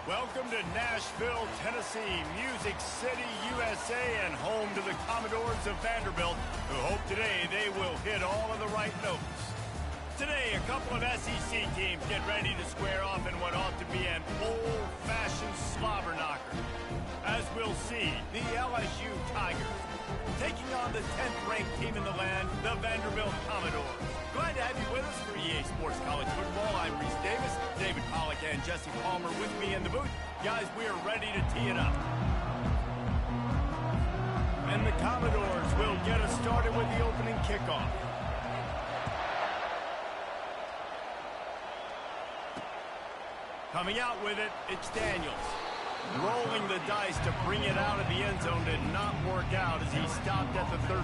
Welcome to Nashville, Tennessee, Music City, USA, and home to the Commodores of Vanderbilt, who hope today they will hit all of the right notes. Today, a couple of SEC teams get ready to square off in what ought to be an old-fashioned slobber knocker. As we'll see, the LSU Tigers taking on the 10th-ranked team in the land, the Vanderbilt Commodores. Glad to have you with us for EA Sports College Football. I'm Reese Davis, David Pollack, and Jesse Palmer with me in the booth. Guys, we are ready to tee it up. And the Commodores will get us started with the opening kickoff. Coming out with it, it's Daniels. Rolling the dice to bring it out of the end zone did not work out as he stopped at the 13.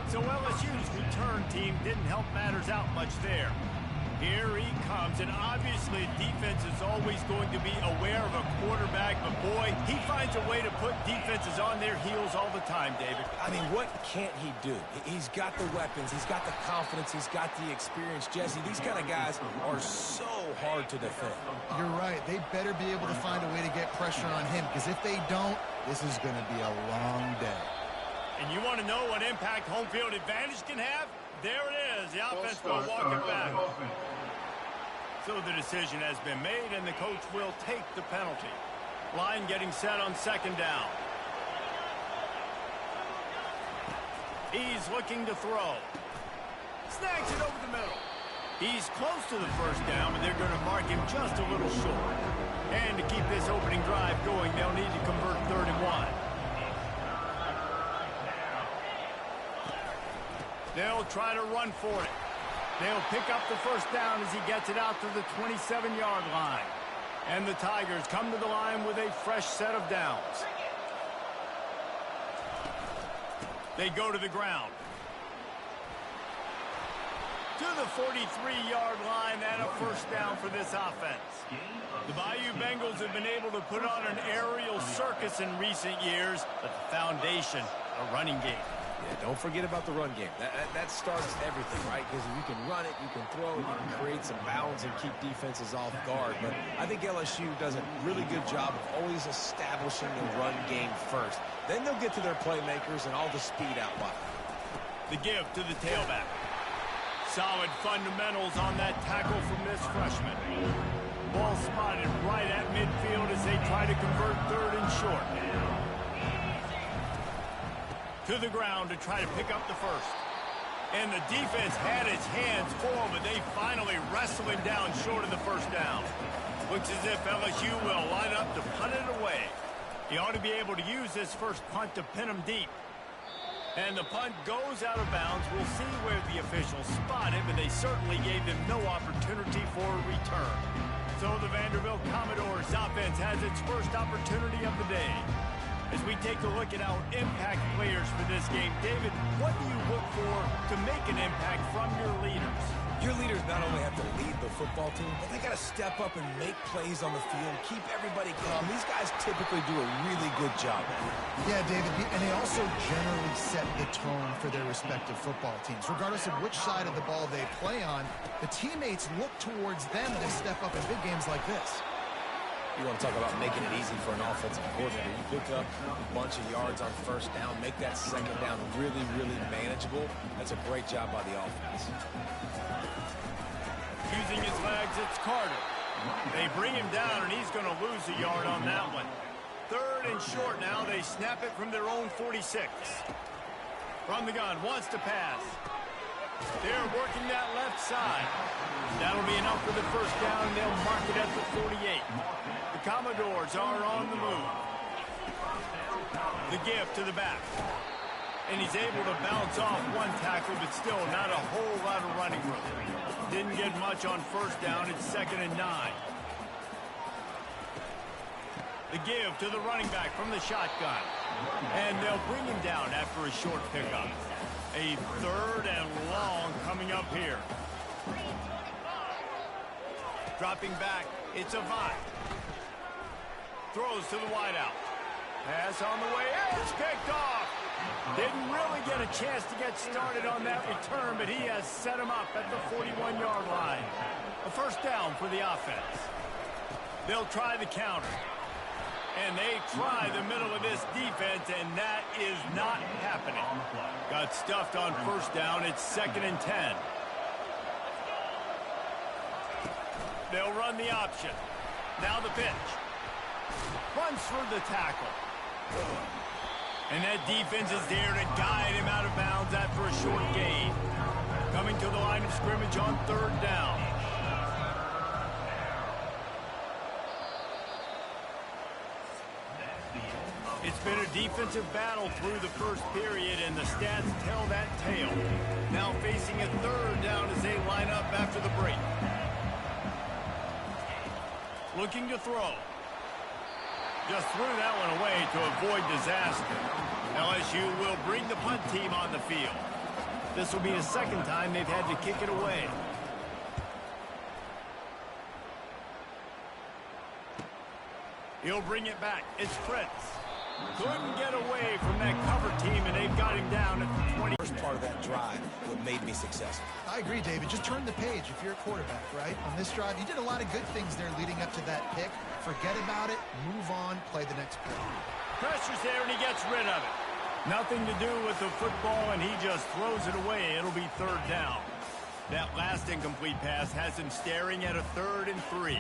So LSU's return team didn't help matters out much there. Here he comes, and obviously defense is always going to be aware of a quarterback, but boy, he finds a way to put defenses on their heels all the time, David. I mean, what can't he do? He's got the weapons, he's got the confidence, he's got the experience. Jesse, these kind of guys are so hard to defend. You're right. They better be able to find a way to get pressure on him, because if they don't, this is going to be a long day. And you want to know what impact home field advantage can have? There it is. The offense will walk it back. So the decision has been made, and the coach will take the penalty. Line getting set on second down. He's looking to throw. Snags it over the middle. He's close to the first down, but they're going to mark him just a little short. And to keep this opening drive going, they'll need to convert 3rd and 1. They'll try to run for it. They'll pick up the first down as he gets it out to the 27-yard line. And the Tigers come to the line with a fresh set of downs. They go to the ground. To the 43-yard line and a first down for this offense. The Bayou Bengals have been able to put on an aerial circus in recent years, but the foundation, a running game. Yeah, don't forget about the run game. That starts everything, right? Because you can run it, you can throw it, you can create some bounds and keep defenses off guard. But I think LSU does a really good job of always establishing the run game first. Then they'll get to their playmakers and all the speed out wide. The give to the tailback. Solid fundamentals on that tackle from this freshman. Ball spotted right at midfield as they try to convert 3rd and short. To the ground to try to pick up the first. And the defense had its hands full, but they finally wrestle him down short of the first down. Looks as if LSU will line up to punt it away. He ought to be able to use this first punt to pin him deep. And the punt goes out of bounds. We'll see where the officials spot it, but they certainly gave them no opportunity for a return. So the Vanderbilt Commodores offense has its first opportunity of the day. As we take a look at our impact players for this game, David, what do you look for to make an impact from your leaders? Your leaders not only have to lead the football team, but they got to step up and make plays on the field, keep everybody calm. These guys typically do a really good job at it. Yeah, David, and they also generally set the tone for their respective football teams. Regardless of which side of the ball they play on, the teammates look towards them to step up in big games like this. You want to talk about making it easy for an offensive coordinator. You pick up a bunch of yards on first down, make that second down really, really manageable. That's a great job by the offense. Using his legs, it's Carter. They bring him down, and he's going to lose a yard on that one. 3rd and short now. They snap it from their own 46. From the gun, wants to pass. They're working that left side. That'll be enough for the first down, and they'll mark it at the 48. The Commodores are on the move. The give to the back. And he's able to bounce off one tackle, but still not a whole lot of running room. Didn't get much on first down. It's 2nd and 9. The give to the running back from the shotgun. And they'll bring him down after a short pickup. A 3rd and long coming up here. Dropping back, it's Avant. Throws to the wideout. Pass on the way, it's picked off. Didn't really get a chance to get started on that return, but he has set him up at the 41-yard line. A first down for the offense. They'll try the counter. And they try the middle of this defense, and that is not happening. Got stuffed on first down. It's 2nd and 10. They'll run the option. Now the pitch. Runs for the tackle. And that defense is there to guide him out of bounds after a short gain. Coming to the line of scrimmage on 3rd down. It's been a defensive battle through the first period, and the stats tell that tale. Now facing a 3rd down as they line up after the break. Looking to throw. Just threw that one away to avoid disaster. LSU will bring the punt team on the field. This will be the 2nd time they've had to kick it away. He'll bring it back. It's Prince. Couldn't get away from that cover team, and they've got him down at the 20. First part of that drive, what made me successful. I agree, David. Just turn the page if you're a quarterback, right? On this drive, you did a lot of good things there leading up to that pick. Forget about it, move on, play the next play. Pressure's there, and he gets rid of it. Nothing to do with the football, and he just throws it away. It'll be 3rd down. That last incomplete pass has him staring at a 3rd and 3.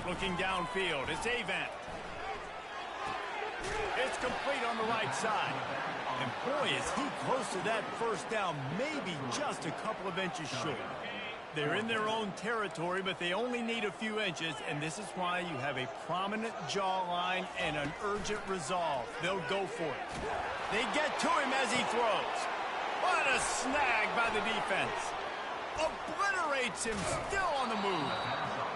Looking downfield, it's Avant. It's complete on the right side. And boy, is he close to that first down, maybe just a couple of inches short. They're in their own territory, but they only need a few inches, and this is why you have a prominent jawline and an urgent resolve. They'll go for it. They get to him as he throws. What a snag by the defense. Obliterates him, still on the move.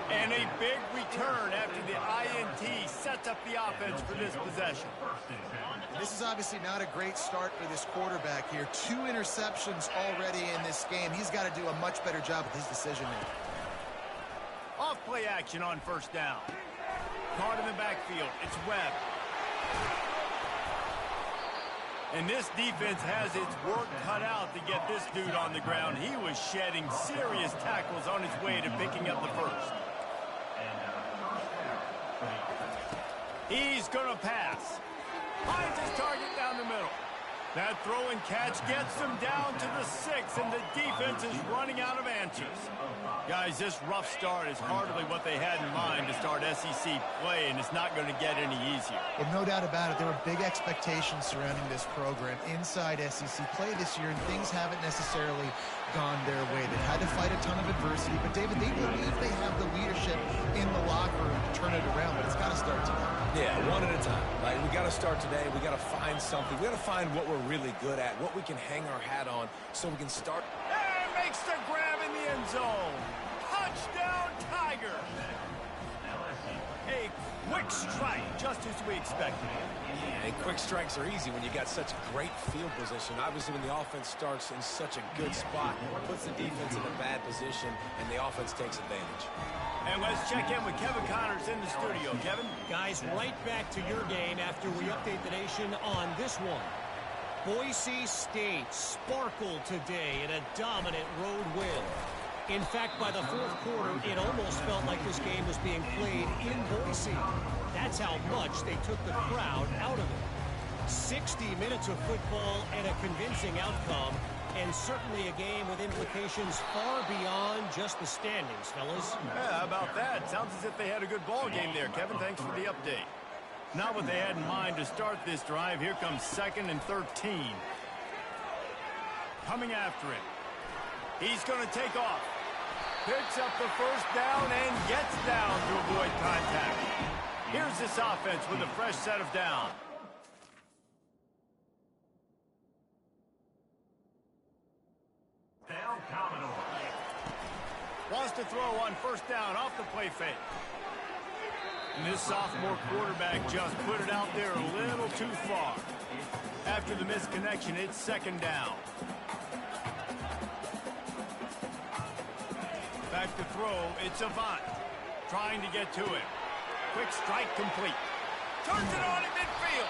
And a big return after the INT sets up the offense for this possession. This is obviously not a great start for this quarterback here. 2 interceptions already in this game. He's got to do a much better job with his decision-making. Off play action on 1st down. Caught in the backfield. It's Webb. And this defense has its work cut out to get this dude on the ground. He was shedding serious tackles on his way to picking up the first. He's going to pass. Finds his target down the middle. That throw and catch gets them down to the 6, and the defense is running out of answers. Guys, this rough start is hardly what they had in mind to start SEC play, and it's not going to get any easier. Well, no doubt about it. There were big expectations surrounding this program inside SEC play this year, and things haven't necessarily gone their way. They've had to fight a ton of adversity, but David, they believe they have the leadership in the locker room to turn it around, but it's got to start today. Yeah, one at a time. Like, we got to start today. We got to find something. We got to find what we're really good at, what we can hang our hat on, so we can start. And makes the grab in the end zone. Touchdown, Tiger. A quick strike, just as we expected. And quick strikes are easy when you got such great field position. Obviously, when the offense starts in such a good spot, it puts the defense in a bad position, and the offense takes advantage. And let's check in with Kevin Connors in the studio. Kevin? Guys, right back to your game after we update the nation on this one. Boise State sparkled today in a dominant road win. In fact, by the 4th quarter, it almost felt like this game was being played in Boise. That's how much they took the crowd out of it. 60 minutes of football and a convincing outcome, and certainly a game with implications far beyond just the standings, fellas. Yeah, how about that? Sounds as if they had a good ball game there. Kevin, thanks for the update. Not what they had in mind to start this drive. Here comes 2nd and 13. Coming after it. He's going to take off. Picks up the first down and gets down to avoid contact. Here's this offense with a fresh set of down. Wants to throw on 1st down off the play fake. And this sophomore quarterback just put it out there a little too far. After the misconnection, it's 2nd down. Back to throw, it's Avant. Trying to get to him. Quick strike complete. Turns it on at midfield.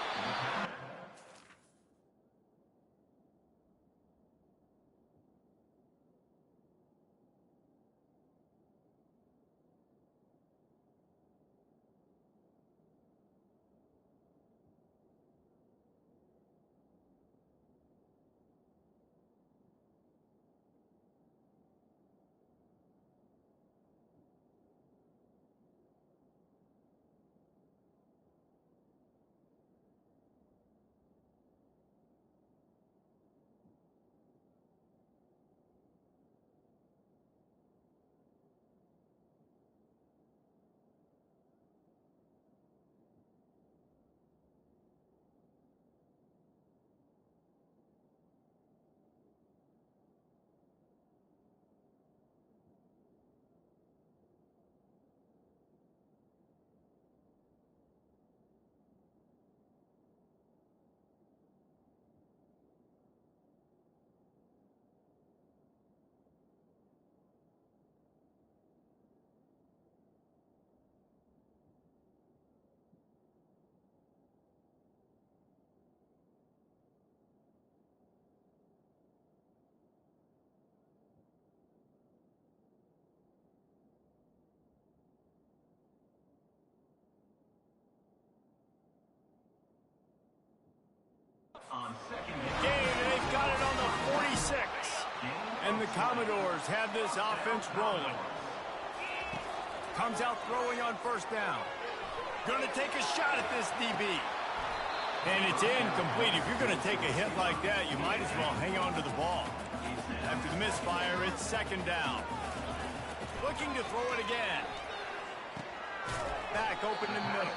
Gain, and they've got it on the 46. And the Commodores have this offense rolling. Comes out throwing on first down. Going to take a shot at this DB. And it's incomplete. If you're going to take a hit like that, you might as well hang on to the ball. After the misfire, it's second down. Looking to throw it again. Back open in the middle.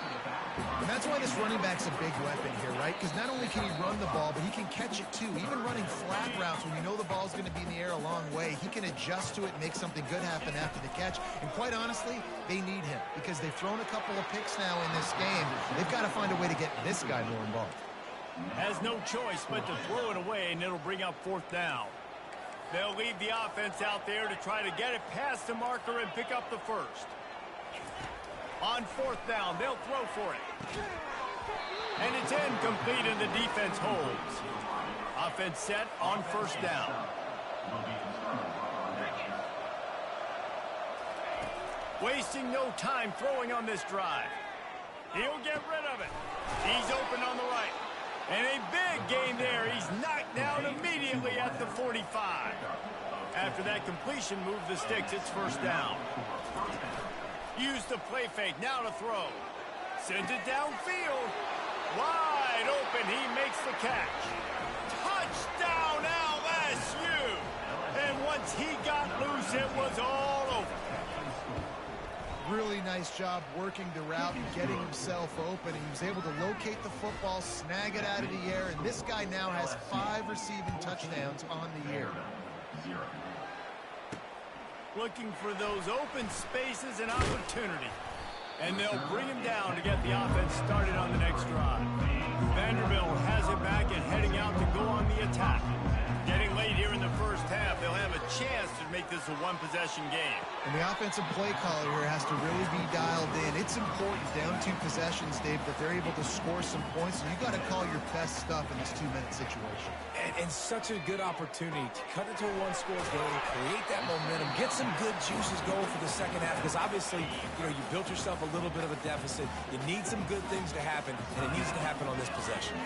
And that's why this running back's a big weapon here, right? Because not only can he run the ball, but he can catch it too. Even running flat routes when you know the ball's going to be in the air a long way, he can adjust to it and make something good happen after the catch. And quite honestly, they need him because they've thrown a couple of picks now in this game. They've got to find a way to get this guy more involved. Has no choice but to throw it away, and it'll bring up fourth down. They'll leave the offense out there to try to get it past the marker and pick up the first. On fourth down, they'll throw for it. And it's incomplete, and the defense holds. Offense set on first down. Wasting no time throwing on this drive. He'll get rid of it. He's open on the right. And a big gain there. He's knocked down immediately at the 45. After that completion, move the sticks. It's first down. Use the play fake. Now to throw. Sends it downfield. Wide open. He makes the catch. Touchdown LSU. And once he got loose, it was all over. Really nice job working the route and getting himself open. He was able to locate the football, snag it out of the air, and this guy now has 5 receiving touchdowns on the year. Looking for those open spaces and opportunity. And they'll bring him down to get the offense started on the next drive. Vanderbilt has it back and heading out to go on the attack. Getting late here in the first half, they'll have a chance to make this a one-possession game. And the offensive play caller here has to really be dialed in. It's important down 2 possessions, Dave, that they're able to score some points. And you got to call your best stuff in this 2-minute situation. And such a good opportunity to cut into a one-score game, create that momentum, get some good juices going for the second half. Because obviously, you know, you built yourself a little bit of a deficit. You need some good things to happen, and it needs to happen on this possession.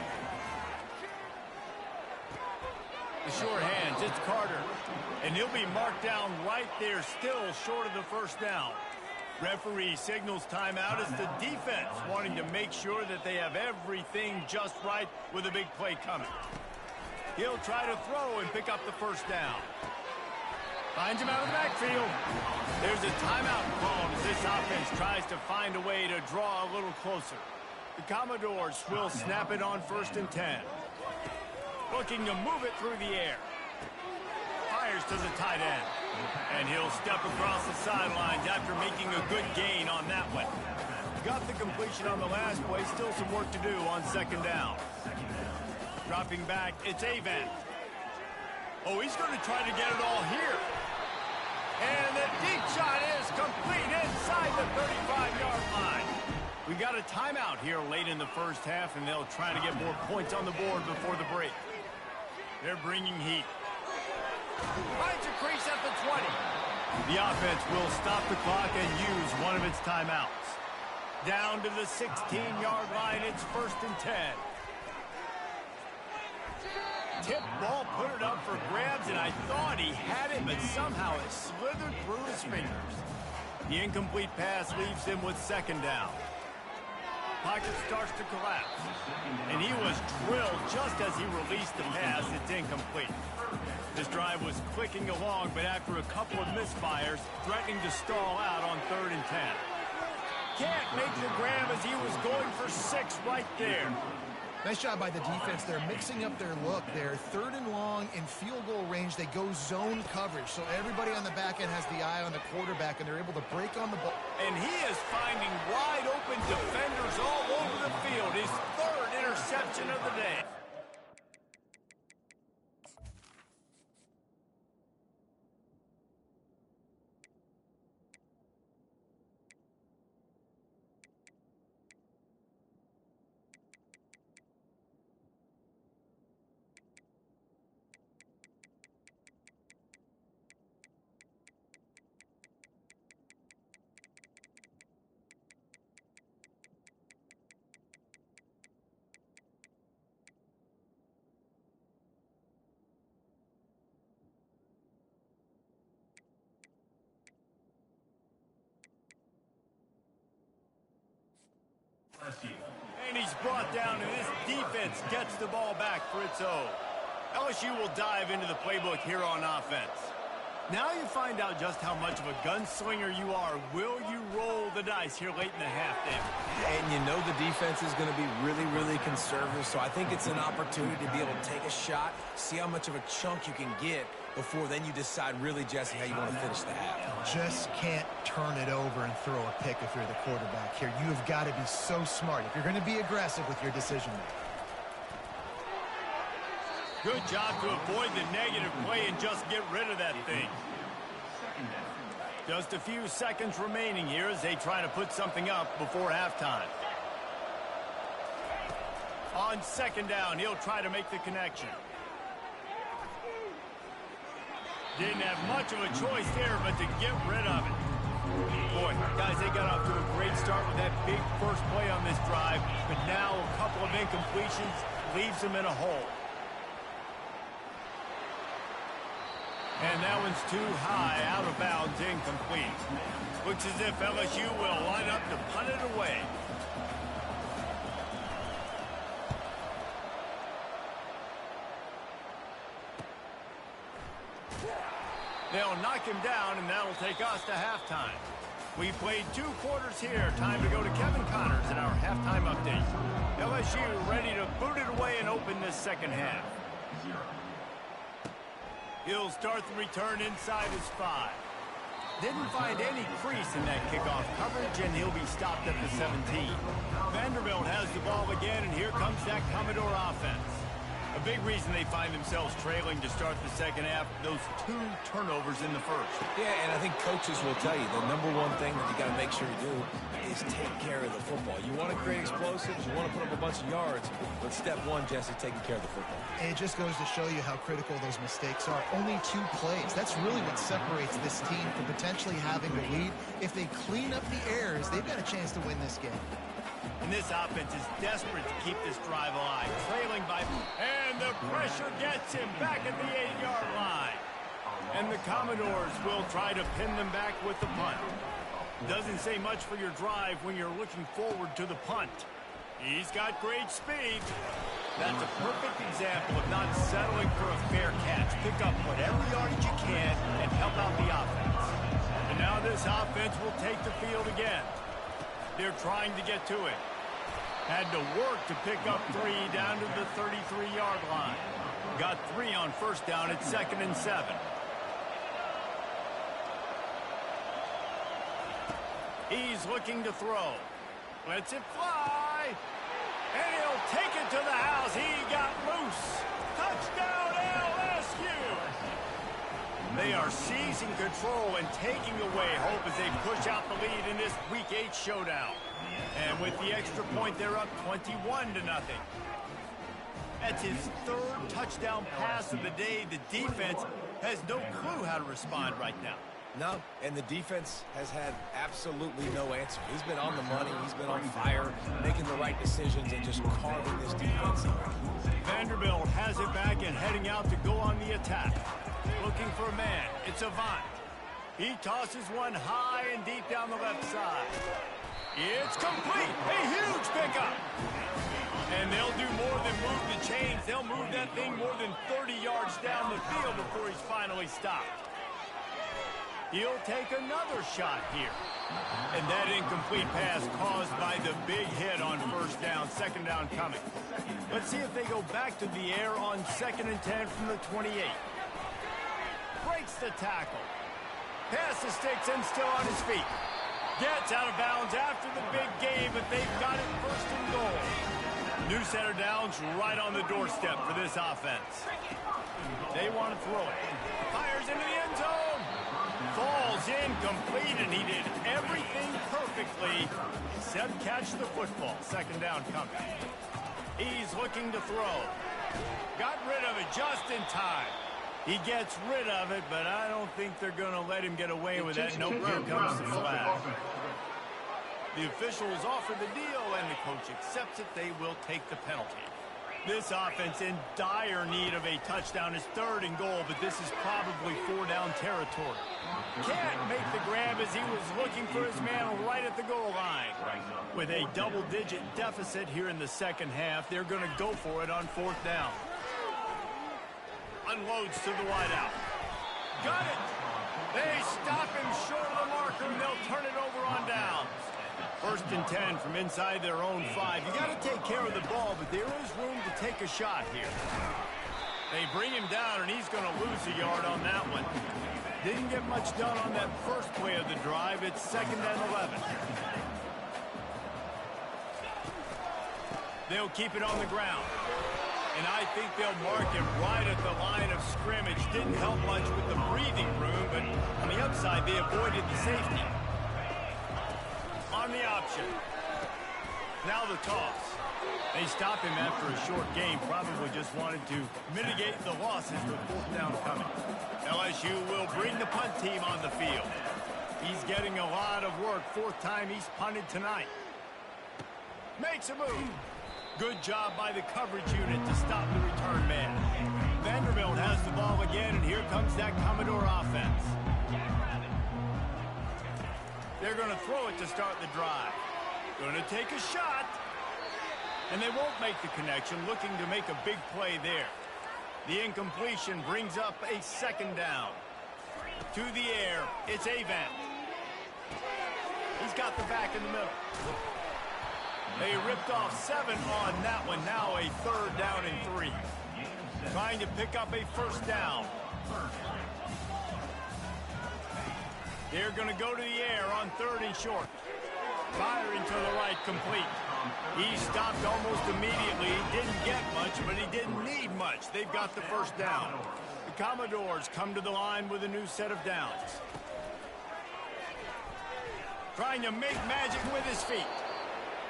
The short hands, it's Carter. And he'll be marked down right there, still short of the first down. Referee signals timeout as the defense wanting to make sure that they have everything just right with a big play coming. He'll try to throw and pick up the first down. Finds him out of the backfield. There's a timeout called as this offense tries to find a way to draw a little closer. The Commodores will snap it on 1st and 10. Looking to move it through the air. Fires to the tight end. And he'll step across the sidelines after making a good gain on that one. Got the completion on the last play. Still some work to do on second down. Dropping back, it's Avent. Oh, he's going to try to get it all here. And the deep shot is complete inside the 35-yard line. We got a timeout here late in the first half, and they'll try to get more points on the board before the break. They're bringing heat. Finds a crease at the 20. The offense will stop the clock and use one of its timeouts. Down to the 16-yard line, it's 1st and 10. Tip ball, put it up for grabs, and I thought he had it, but somehow it slithered through his fingers. The incomplete pass leaves him with second down. Pocket starts to collapse. And he was drilled just as he released the pass. It's incomplete. This drive was clicking along, but after a couple of misfires, threatening to stall out on 3rd and 10. Can't make the grab as he was going for 6 right there. Nice job by the defense. They're mixing up their look. They're 3rd and long in field goal range. They go zone coverage. So everybody on the back end has the eye on the quarterback, and they're able to break on the ball. And he is finding wide open defenders all over the field. His 3rd interception of the day. And he's brought down, and this defense gets the ball back for its own. LSU will dive into the playbook here on offense. Now you find out just how much of a gunslinger you are. Will you roll the dice here late in the half, David? And you know the defense is going to be really, really conservative, so I think it's an opportunity to be able to take a shot, see how much of a chunk you can get before then you decide really, Jesse, how you want to finish the half. Just can't turn it over and throw a pick if you're the quarterback here. You have got to be so smart if you're going to be aggressive with your decision-making. Good job to avoid the negative play and just get rid of that thing. Just a few seconds remaining here as they try to put something up before halftime. On second down, he'll try to make the connection. Didn't have much of a choice there, but to get rid of it. Boy, guys, they got off to a great start with that big first play on this drive, but now a couple of incompletions leaves them in a hole. And that one's too high, out of bounds, incomplete. Looks as if LSU will line up to punt it away. They'll knock him down, and that'll take us to halftime. We played 2 quarters here. Time to go to Kevin Connors in our halftime update. LSU ready to boot it away and open this second half. He'll start the return inside his 5. Didn't find any crease in that kickoff coverage, and he'll be stopped at the 17. Vanderbilt has the ball again, and here comes that Commodore offense. A big reason they find themselves trailing to start the second half, those 2 turnovers in the first. Yeah, and I think coaches will tell you the number one thing that you got to make sure you do is take care of the football. You want to create explosives, you want to put up a bunch of yards, but step one, Jesse, taking care of the football. And it just goes to show you how critical those mistakes are. Only 2 plays. That's really what separates this team from potentially having a lead. If they clean up the errors, they've got a chance to win this game. And this offense is desperate to keep this drive alive, trailing by... And the pressure gets him back at the 8-yard line. And the Commodores will try to pin them back with the punt. Doesn't say much for your drive when you're looking forward to the punt. He's got great speed. That's a perfect example of not settling for a fair catch. Pick up whatever yardage you can and help out the offense. And now this offense will take the field again. They're trying to get to it. Had to work to pick up 3 down to the 33-yard line. Got 3 on first down at 2nd and 7. He's looking to throw. Lets it fly. And he'll take it to the house. He got loose. Touchdown, LSU. They are seizing control and taking away hope as they push out the lead in this Week 8 showdown. And with the extra point, they're up 21-0. That's his 3rd touchdown pass of the day. The defense has no clue how to respond right now. No, and the defense has had absolutely no answer. He's been on the money. He's been on fire, making the right decisions and just carving this defense up. Vanderbilt has it back and heading out to go on the attack. Looking for a man. It's Avant. He tosses one high and deep down the left side. It's complete. A huge pickup. And they'll do more than move the chains. They'll move that thing more than 30 yards down the field before he's finally stopped. He'll take another shot here. And that incomplete pass caused by the big hit on first down, 2nd down coming. Let's see if they go back to the air on 2nd and 10 from the 28. Breaks the tackle. Pass the sticks and still on his feet. Gets out of bounds after the big game, but they've got it 1st and goal. New center downs right on the doorstep for this offense. They want to throw it. Fires into the end zone. Falls incomplete, and he did everything perfectly except catch the football. 2nd down coming. He's looking to throw. Got rid of it just in time. He gets rid of it, but I don't think they're going to let him get away with that. Nope, here comes the flag. The officials offer the deal, and the coach accepts it. They will take the penalty. This offense in dire need of a touchdown is 3rd and goal, but this is probably 4-down territory. Can't make the grab as he was looking for his man right at the goal line. With a double-digit deficit here in the second half, they're going to go for it on fourth down. Unloads to the wideout. Got it! They stop him short of the marker, and they'll turn it over on downs. First and 10 from inside their own 5. You got to take care of the ball, but there is room to take a shot here. They bring him down, and he's going to lose a yard on that one. Didn't get much done on that first play of the drive. It's second and 11. They'll keep it on the ground. And I think they'll mark him right at the line of scrimmage. Didn't help much with the breathing room, but on the upside, they avoided the safety. On the option. Now the toss. They stop him after a short game. Probably just wanted to mitigate the losses with fourth down coming. LSU will bring the punt team on the field. He's getting a lot of work. Fourth time he's punted tonight. Makes a move. Good job by the coverage unit to stop the return man. Vanderbilt has the ball again, and here comes that Commodore offense. They're going to throw it to start the drive. Going to take a shot. And they won't make the connection, looking to make a big play there. The incompletion brings up a second down. To the air, it's Avant. He's got the back in the middle. They ripped off 7 on that one. Now a third down and 3. Trying to pick up a first down. They're going to go to the air on third and short. Firing to the right, complete. He stopped almost immediately. He didn't get much, but he didn't need much. They've got the first down. The Commodores come to the line with a new set of downs. Trying to make magic with his feet.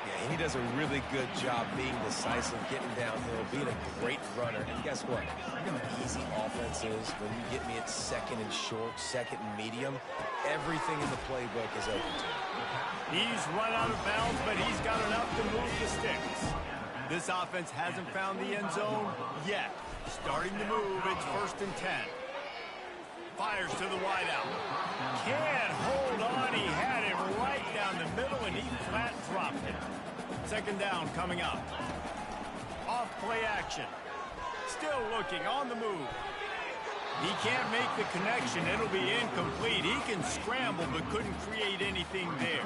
Yeah, he does a really good job being decisive, getting downhill, being a great runner. And guess what? You know how easy offense is when you get me at second and short, second and medium. Everything in the playbook is open to him. He's run out of bounds, but he's got enough to move the sticks. This offense hasn't found the end zone yet. Starting to move, it's first and 10. Fires to the wideout. Can't hold on. He had it right down the middle, and he flat dropped it. Second down coming up. Off play action. Still looking on the move. He can't make the connection. It'll be incomplete. He can scramble, but couldn't create anything there.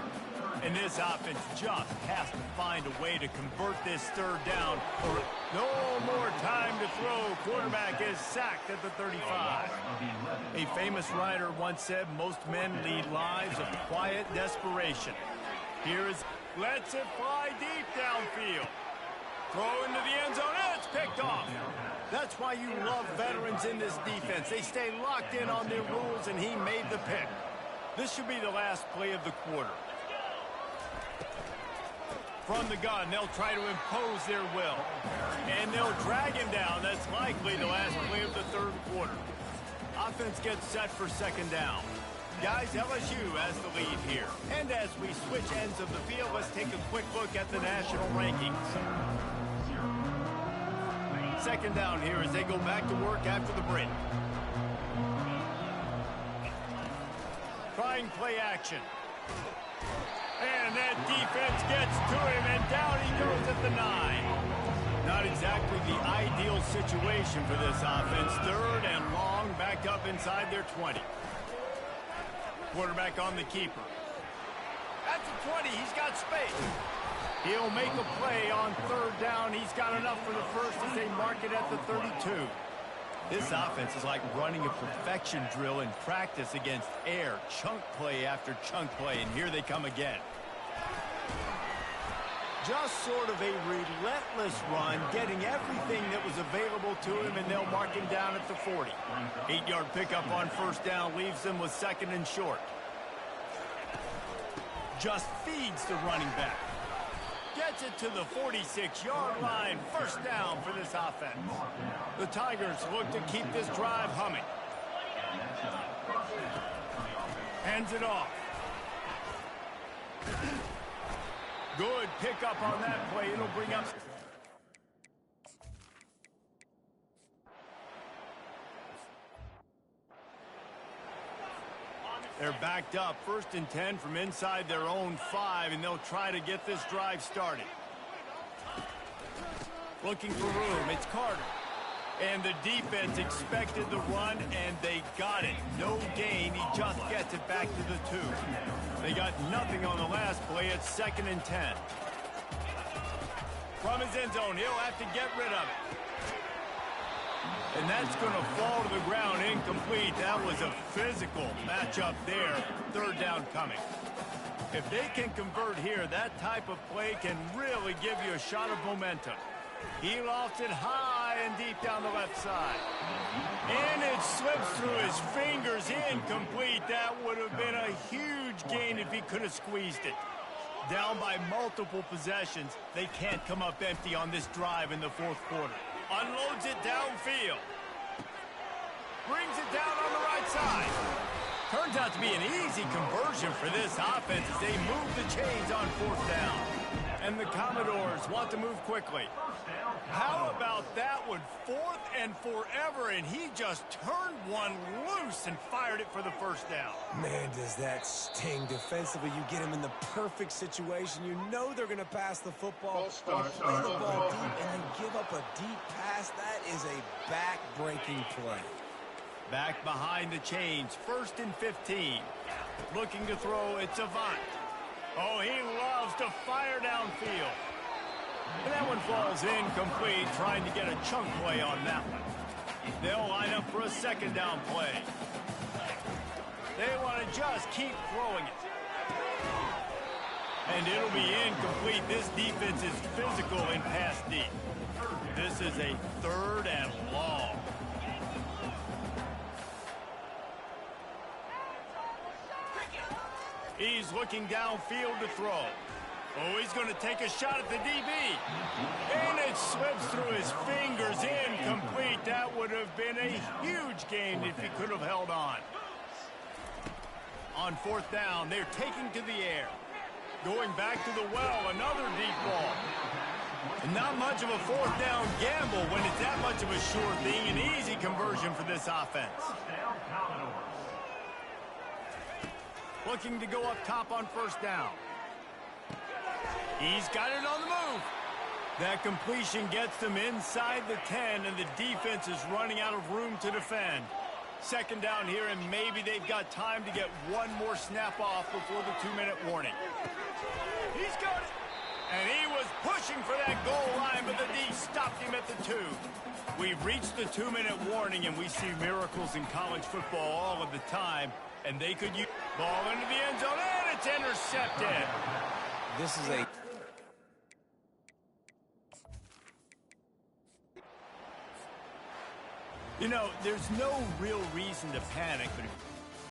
And this offense just has to find a way to convert this third down. Or no more time to throw. Quarterback is sacked at the 35. A famous writer once said, most men lead lives of quiet desperation. Here is, lets it fly deep downfield. Throw into the end zone, and it's picked off. That's why you love veterans in this defense. They stay locked in on their rules, and he made the pick. This should be the last play of the quarter. From the gun, they'll try to impose their will. And they'll drag him down. That's likely the last play of the third quarter. Offense gets set for second down. Guys, LSU has the lead here. And as we switch ends of the field, let's take a quick look at the national rankings. Second down here as they go back to work after the break. Trying play action. And that defense gets to him, and down he goes at the 9. Not exactly the ideal situation for this offense. Third and long, back up inside their 20. Quarterback on the keeper. At the 20, he's got space. He'll make a play on third down. He's got enough for the first as they mark it at the 32. This offense is like running a perfection drill in practice against air. Chunk play after chunk play, and here they come again. Just sort of a relentless run, getting everything that was available to him, and they'll mark him down at the 40. 8-yard pickup on first down leaves them with second and short. Just feeds the running back. Gets it to the 46-yard line. First down for this offense. The Tigers look to keep this drive humming. Hands it off. Good pickup on that play. It'll bring up... They're backed up, 1st and 10 from inside their own 5, and they'll try to get this drive started. Looking for room, it's Carter. And the defense expected the run, and they got it. No gain, he just gets it back to the 2. They got nothing on the last play, it's 2nd and 10. From his end zone, he'll have to get rid of it. And that's going to fall to the ground, incomplete. That was a physical matchup there. 3rd down coming. If they can convert here, that type of play can really give you a shot of momentum. He lofts it high and deep down the left side. And it slips through his fingers, incomplete. That would have been a huge gain if he could have squeezed it. Down by multiple possessions, they can't come up empty on this drive in the 4th quarter. Unloads it downfield. Brings it down on the right side. Turns out to be an easy conversion for this offense as they move the chains on 4th down. And the Commodores want to move quickly. How about that one? 4th and forever, and he just turned one loose and fired it for the 1st down. Man, does that sting. Defensively, you get him in the perfect situation. You know they're going to pass the football. You play the ball deep, and you give up a deep pass. That is a back-breaking play. Back behind the chains, 1st and 15. Looking to throw, it's Avant. Oh, he loves to fire downfield. And that one falls incomplete, trying to get a chunk play on that one. They'll line up for a 2nd down play. They want to just keep throwing it. And it'll be incomplete. This defense is physical in pass deep. This is a 3rd and long. He's looking downfield to throw. Oh, he's going to take a shot at the DB. And it slips through his fingers, incomplete. That would have been a huge gain if he could have held on. On 4th down, they're taking to the air. Going back to the well, another deep ball. And not much of a 4th down gamble when it's that much of a sure thing. An easy conversion for this offense. Looking to go up top on 1st down. He's got it on the move. That completion gets them inside the 10, and the defense is running out of room to defend. 2nd down here, and maybe they've got time to get one more snap off before the 2-minute warning. He's got it. And he was pushing for that goal line, but the D stopped him at the 2. We've reached the 2-minute warning, and we see miracles in college football all of the time. And they could use ball into the end zone, and it's intercepted. This is a... You know, there's no real reason to panic, but